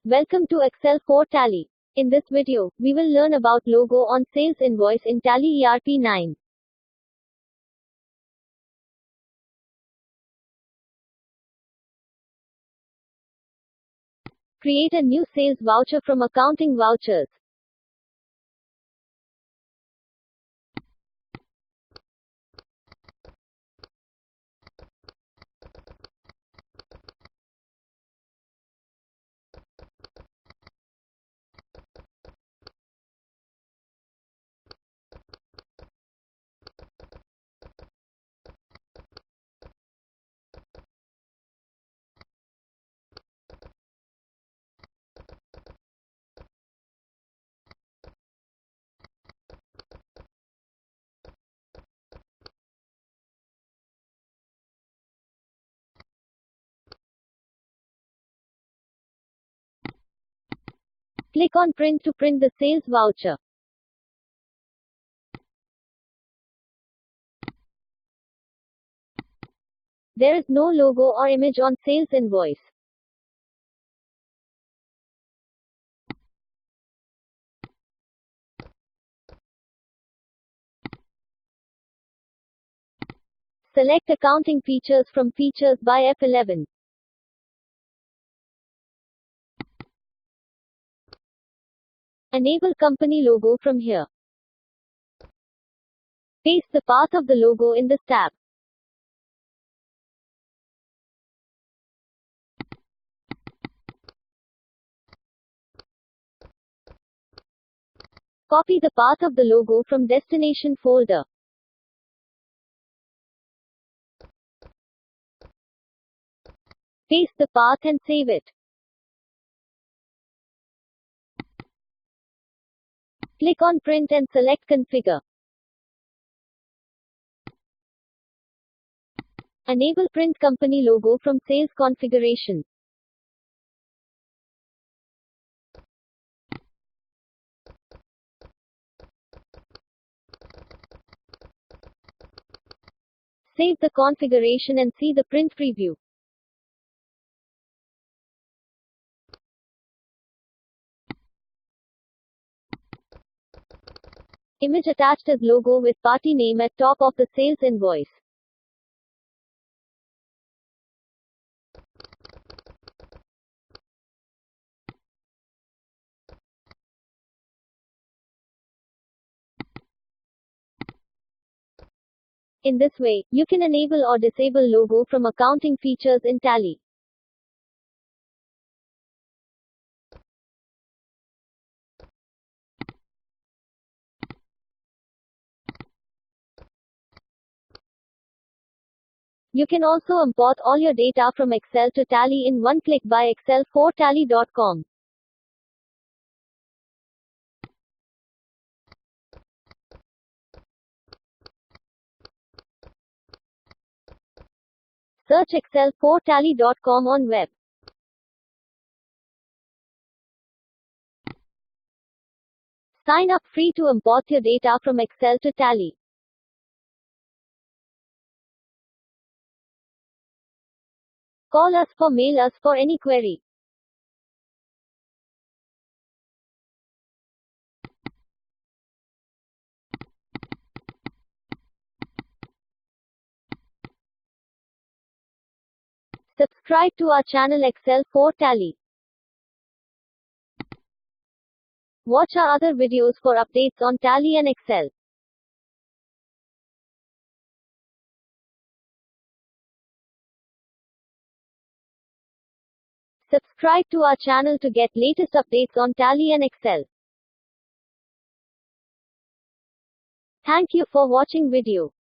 Welcome to Excel4Tally. In this video, we will learn about logo on sales invoice in Tally ERP 9. Create a new sales voucher from Accounting Vouchers. Click on Print to print the sales voucher. There is no logo or image on sales invoice. Select Accounting Features from Features by F11. Enable company logo from here. Paste the path of the logo in this tab. Copy the path of the logo from Destination folder. Paste the path and save it. Click on Print and select Configure. Enable Print Company Logo from Sales Configuration. Save the configuration and see the print preview. Image attached as logo with party name at top of the sales invoice. In this way, you can enable or disable logo from accounting features in Tally. You can also import all your data from Excel to Tally in one click by Excel4Tally.com. Search Excel4Tally.com on web. Sign up free to import your data from Excel to Tally. Call us or mail us for any query. Subscribe to our channel Excel4Tally. Watch our other videos for updates on Tally and Excel. Subscribe to our channel to get latest updates on Tally and Excel. Thank you for watching video.